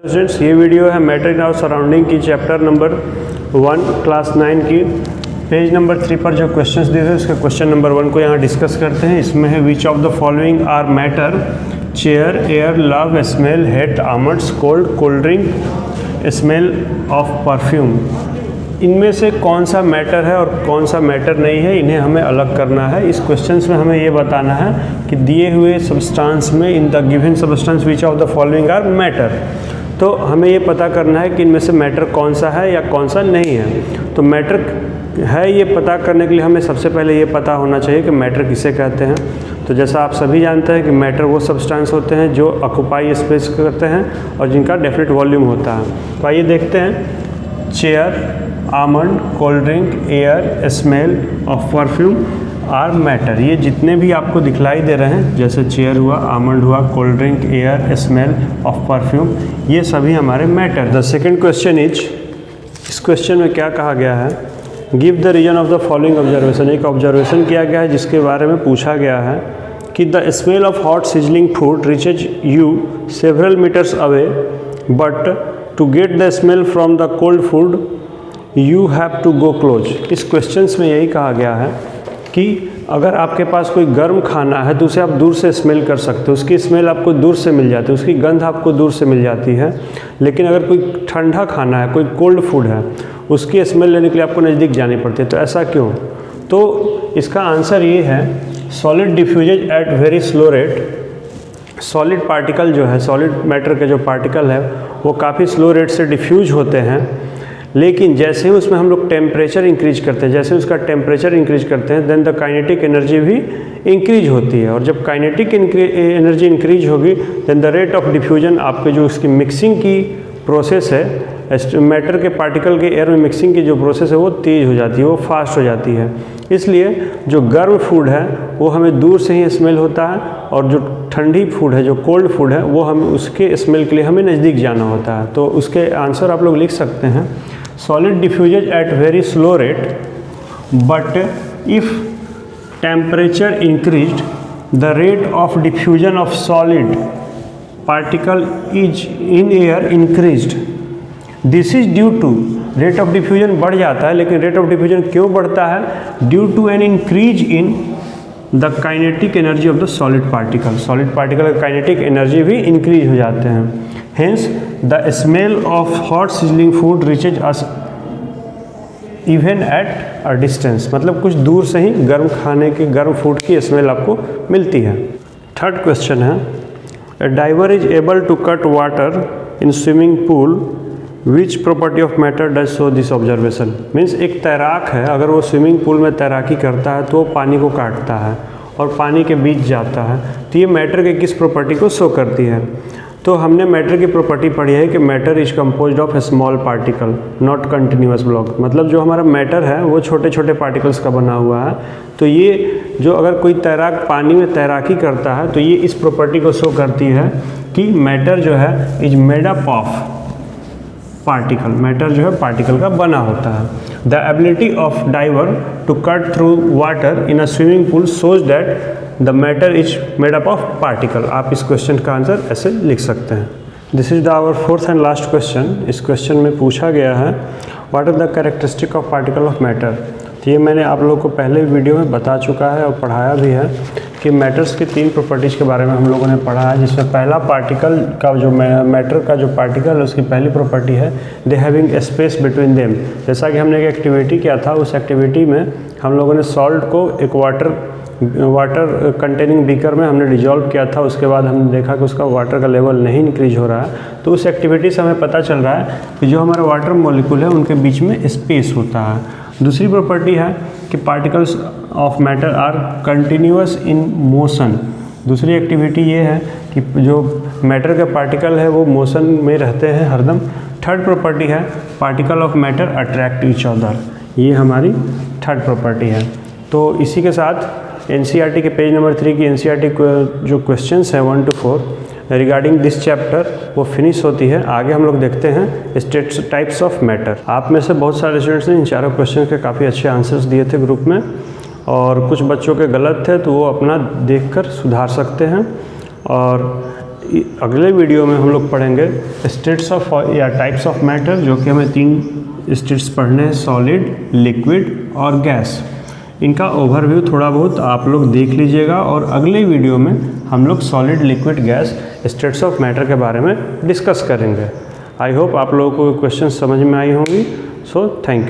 Students, ये video है matter in our surrounding की चैप्टर नंबर 1 क्लास 9 की पेज नंबर 3 पर जो क्वेश्चंस दिए थे उसके क्वेश्चन नंबर 1 को यहाँ डिस्कस करते हैं। इसमें है which of the following are matter: chair, air, love, smell, hate, almonds, cold, cold drink, smell of perfume. इनमें से कौन सा मैटर है और कौन सा मैटर नहीं है, इन्हें हमें अलग करना है। इस क्वेश्चंस में हमें ये बताना है कि दिए हुए सब्सटेंस में in the given substance which of the following are matter. तो हमें ये पता करना है कि इनमें से मैटर कौन सा है या कौन सा नहीं है। तो मैटर है ये पता करने के लिए हमें सबसे पहले ये पता होना चाहिए कि मैटर किसे कहते हैं। तो जैसा आप सभी जानते हैं कि मैटर वो सब्सटेंस होते हैं जो ऑक्यूपाई स्पेस करते हैं और जिनका डेफिनेट वॉल्यूम होता है। तो आइए देखते हैं। Chair, almond, cold drink, air, smell of perfume are matter. ये जितने भी आपको दिखलाई दे रहे हैं, जैसे चेयर हुआ, आमंड हुआ, cold drink, air, smell of perfume, ये सभी हमारे matter. The second question is, इस क्वेश्चन में क्या कहा गया है? Give the reason of the following observation. एक ऑब्जर्वेशन किया गया है जिसके बारे में पूछा गया है कि the smell of hot sizzling food reaches you several metres away, but to get the smell from the cold food you have to go close. इस क्वेश्चन में यही कहा गया है कि अगर आपके पास कोई गर्म खाना है तो उसे आप दूर से स्मेल कर सकते हो, उसकी स्मेल आपको दूर से मिल जाती है, उसकी गंध आपको दूर से मिल जाती है। लेकिन अगर कोई ठंडा खाना है, कोई कोल्ड फूड है, उसकी स्मेल लेने के लिए आपको नज़दीक जानी पड़ती है। तो ऐसा क्यों? तो इसका आंसर ये है, solid diffuses at very slow rate. Solid particle जो है, सॉलिड मैटर के जो पार्टिकल है वो काफ़ी स्लो रेट से डिफ्यूज होते हैं। लेकिन जैसे ही उसमें हम लोग टेम्परेचर इंक्रीज करते हैं, जैसे उसका टेम्परेचर इंक्रीज करते हैं, देन द काइनेटिक एनर्जी भी इंक्रीज होती है। और जब काइनेटिक एनर्जी इंक्रीज होगी then the rate of diffusion, आपके जो उसकी मिक्सिंग की प्रोसेस है, मैटर के पार्टिकल के एयर में मिक्सिंग की जो प्रोसेस है वो तेज़ हो जाती है, वो फास्ट हो जाती है। इसलिए जो गर्म फूड है वो हमें दूर से ही स्मेल होता है, और जो ठंडी फूड है, जो कोल्ड फूड है, वो हम उसके स्मेल के लिए हमें नज़दीक जाना होता है। तो उसके आंसर आप लोग लिख सकते हैं, solid diffuses at very slow rate, but if temperature increased, the rate of diffusion of solid particle is in air increased. This is due to, rate of diffusion बढ़ जाता है, लेकिन rate of diffusion क्यों बढ़ता है? Due to an increase in the kinetic energy of the solid particle. Solid particle का kinetic energy भी increase हो जाते हैं। Hence, the smell of hot sizzling food reaches us even at a distance. मतलब कुछ दूर से ही गर्म खाने की, गर्म फूड की स्मेल आपको मिलती है। थर्ड क्वेश्चन है, a diver is able to cut water in swimming pool. Which property of matter does show this observation? Means एक तैराक है, अगर वो स्विमिंग पूल में तैराकी करता है तो वो पानी को काटता है और पानी के बीच जाता है। तो ये मैटर के किस प्रॉपर्टी को शो करती है? तो हमने मैटर की प्रॉपर्टी पढ़ी है कि matter is composed of small particle not continuous block. मतलब जो हमारा मैटर है वो छोटे छोटे पार्टिकल्स का बना हुआ है। तो ये जो अगर कोई तैराक पानी में तैराकी करता है तो ये इस प्रॉपर्टी को शो करती है कि मैटर जो है is made up of particle. Matter जो है पार्टिकल का बना होता है। The ability of diver to cut through water in a swimming pool shows that the matter is made up of particle. आप इस क्वेश्चन का आंसर ऐसे लिख सकते हैं। This is the our fourth and last question. इस question में पूछा गया है, what are the characteristic of particle of matter. तो ये मैंने आप लोगों को पहले वीडियो में बता चुका है और पढ़ाया भी है कि मैटर्स की 3 प्रॉपर्टीज़ के बारे में हम लोगों ने पढ़ा है, जिसमें पहला पार्टिकल का जो मैटर का जो पार्टिकल है उसकी पहली प्रॉपर्टी है they having space between them. जैसा कि हमने एक एक्टिविटी किया था, उस एक्टिविटी में हम लोगों ने सॉल्ट को एक वाटर कंटेनिंग बीकर में हमने डिजॉल्व किया था। उसके बाद हमने देखा कि उसका वाटर का लेवल नहीं इंक्रीज हो रहा है। तो उस एक्टिविटी से हमें पता चल रहा है कि जो हमारा वाटर मॉलिक्यूल है उनके बीच में स्पेस होता है। दूसरी प्रॉपर्टी है कि particles of matter are continuous in motion. दूसरी एक्टिविटी ये है कि जो मैटर के पार्टिकल है वो मोशन में रहते हैं हरदम। थर्ड प्रॉपर्टी है particle of matter attract each other. ये हमारी थर्ड प्रॉपर्टी है। तो इसी के साथ एनसीईआरटी के पेज नंबर 3 की एनसीईआरटी जो क्वेश्चंस हैं 1 to 4 रिगार्डिंग दिस चैप्टर वो फिनिश होती है। आगे हम लोग देखते हैं टाइप्स ऑफ मैटर। आप में से बहुत सारे स्टूडेंट्स ने इन चारों क्वेश्चन के काफ़ी अच्छे आंसर्स दिए थे ग्रुप में, और कुछ बच्चों के गलत थे तो वो अपना देखकर सुधार सकते हैं। और अगले वीडियो में हम लोग पढ़ेंगे स्टेट्स ऑफ या टाइप्स ऑफ मैटर, जो कि हमें 3 स्टेट्स पढ़ने हैं, सॉलिड, लिक्विड और गैस। इनका ओवरव्यू थोड़ा बहुत आप लोग देख लीजिएगा और अगले वीडियो में हम लोग solid, liquid, gas states of matter के बारे में डिस्कस करेंगे। आई होप आप लोगों को क्वेश्चन समझ में आई होंगी। So thank you.